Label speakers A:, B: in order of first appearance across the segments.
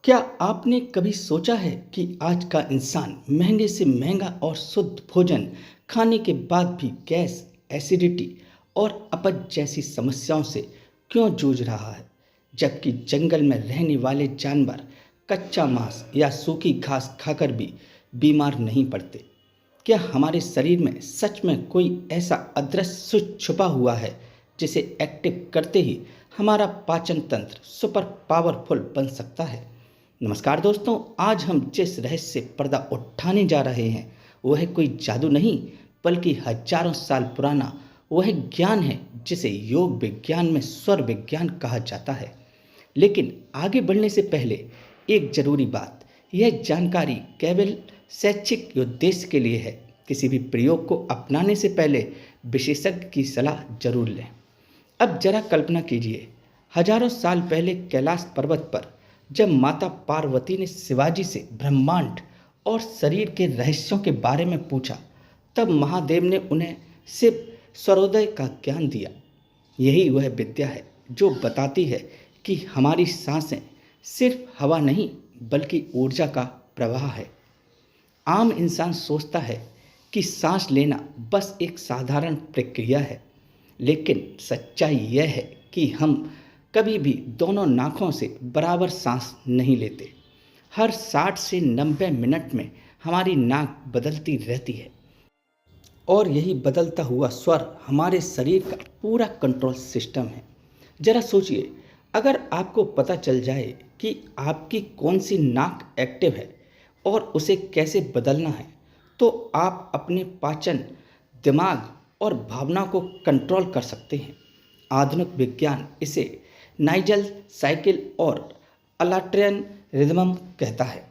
A: क्या आपने कभी सोचा है कि आज का इंसान महंगे से महंगा और शुद्ध भोजन खाने के बाद भी गैस, एसिडिटी और अपच जैसी समस्याओं से क्यों जूझ रहा है, जबकि जंगल में रहने वाले जानवर कच्चा मांस या सूखी घास खाकर भी बीमार नहीं पड़ते? क्या हमारे शरीर में सच में कोई ऐसा अदृश्य स्विच छुपा हुआ है जिसे एक्टिव करते ही हमारा पाचन तंत्र सुपर पावरफुल बन सकता है? नमस्कार दोस्तों, आज हम जिस रहस्य से पर्दा उठाने जा रहे हैं वह कोई जादू नहीं बल्कि हजारों साल पुराना वह ज्ञान है जिसे योग विज्ञान में स्वर विज्ञान कहा जाता है। लेकिन आगे बढ़ने से पहले एक जरूरी बात, यह जानकारी केवल शैक्षिक उद्देश्य के लिए है। किसी भी प्रयोग को अपनाने से पहले विशेषज्ञ की सलाह जरूर लें। अब जरा कल्पना कीजिए, हजारों साल पहले कैलाश पर्वत पर जब माता पार्वती ने शिवाजी से ब्रह्मांड और शरीर के रहस्यों के बारे में पूछा, तब महादेव ने उन्हें सिर्फ सर्वोदय का ज्ञान दिया। यही वह विद्या है जो बताती है कि हमारी सांसें सिर्फ हवा नहीं बल्कि ऊर्जा का प्रवाह है। आम इंसान सोचता है कि सांस लेना बस एक साधारण प्रक्रिया है, लेकिन सच्चाई यह है कि हम कभी भी दोनों नाकों से बराबर सांस नहीं लेते। हर 60 से 90 मिनट में हमारी नाक बदलती रहती है और यही बदलता हुआ स्वर हमारे शरीर का पूरा कंट्रोल सिस्टम है। जरा सोचिए, अगर आपको पता चल जाए कि आपकी कौन सी नाक एक्टिव है और उसे कैसे बदलना है, तो आप अपने पाचन, दिमाग और भावना को कंट्रोल कर सकते हैं। आधुनिक विज्ञान इसे नाइजल साइकिल और अल्टरनेटिव रिदम कहता है,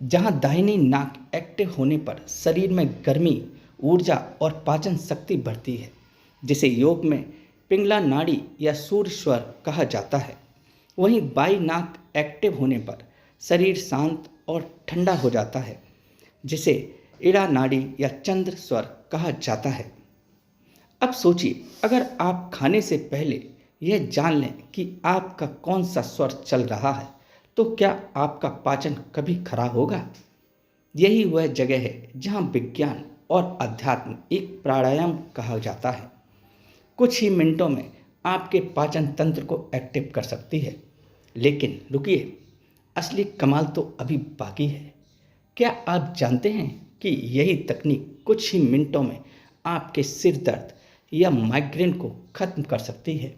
A: जहां दाहिनी नाक एक्टिव होने पर शरीर में गर्मी, ऊर्जा और पाचन शक्ति बढ़ती है, जिसे योग में पिंगला नाड़ी या सूर्य स्वर कहा जाता है। वहीं बाई नाक एक्टिव होने पर शरीर शांत और ठंडा हो जाता है, जिसे ईड़ा नाड़ी या चंद्र स्वर कहा जाता है। अब सोचिए, अगर आप खाने से पहले यह जान लें कि आपका कौन सा स्वर चल रहा है, तो क्या आपका पाचन कभी खराब होगा? यही वह जगह है जहां विज्ञान और अध्यात्म एक प्राणायाम कहा जाता है। कुछ ही मिनटों में आपके पाचन तंत्र को एक्टिव कर सकती है। लेकिन रुकिए, असली कमाल तो अभी बाकी है। क्या आप जानते हैं कि यही तकनीक कुछ ही मिनटों में आपके सिर दर्द या माइग्रेन को खत्म कर सकती है?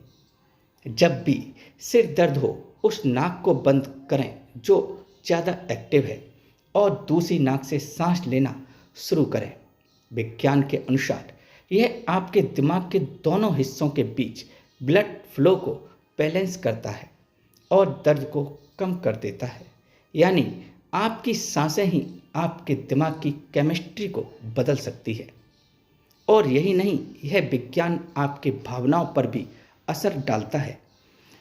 A: जब भी सिर दर्द हो, उस नाक को बंद करें जो ज़्यादा एक्टिव है और दूसरी नाक से सांस लेना शुरू करें। विज्ञान के अनुसार यह आपके दिमाग के दोनों हिस्सों के बीच ब्लड फ्लो को बैलेंस करता है और दर्द को कम कर देता है। यानी आपकी सांसें ही आपके दिमाग की केमिस्ट्री को बदल सकती है। और यही नहीं, यह विज्ञान आपके भावनाओं पर भी असर डालता है।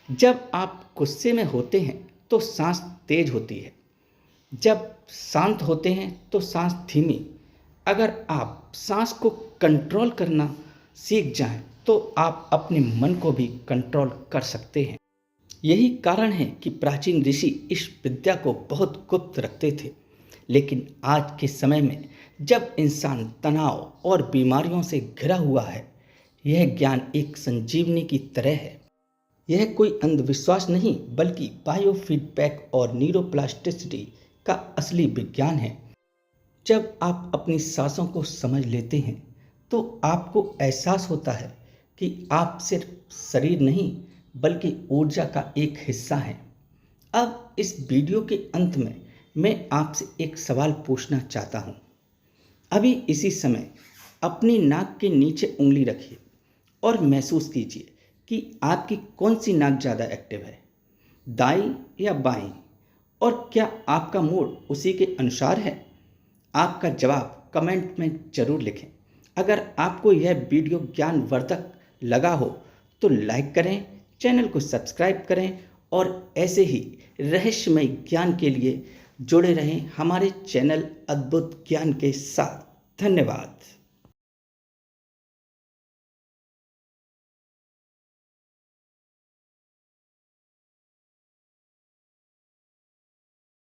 A: जब आप गुस्से में होते हैं तो सांस तेज होती है, जब शांत होते हैं तो सांस धीमी। अगर आप सांस को कंट्रोल करना सीख जाएं, तो आप अपने मन को भी कंट्रोल कर सकते हैं। यही कारण है कि प्राचीन ऋषि इस विद्या को बहुत गुप्त रखते थे। लेकिन आज के समय में जब इंसान तनाव और बीमारियों से घिरा हुआ है, यह ज्ञान एक संजीवनी की तरह है। यह कोई अंधविश्वास नहीं बल्कि बायोफीडबैक और न्यूरोप्लास्टिसिटी का असली विज्ञान है। जब आप अपनी सांसों को समझ लेते हैं, तो आपको एहसास होता है कि आप सिर्फ शरीर नहीं बल्कि ऊर्जा का एक हिस्सा हैं। अब इस वीडियो के अंत में मैं आपसे एक सवाल पूछना चाहता हूँ। अभी इसी समय अपनी नाक के नीचे उंगली रखिए और महसूस कीजिए कि आपकी कौन सी नाक ज़्यादा एक्टिव है, दाईं या बाईं, और क्या आपका मूड उसी के अनुसार है? आपका जवाब कमेंट में ज़रूर लिखें। अगर आपको यह वीडियो ज्ञानवर्धक लगा हो तो लाइक करें, चैनल को सब्सक्राइब करें और ऐसे ही रहस्यमय ज्ञान के लिए जुड़े रहें हमारे चैनल अद्भुत ज्ञान के साथ। धन्यवाद।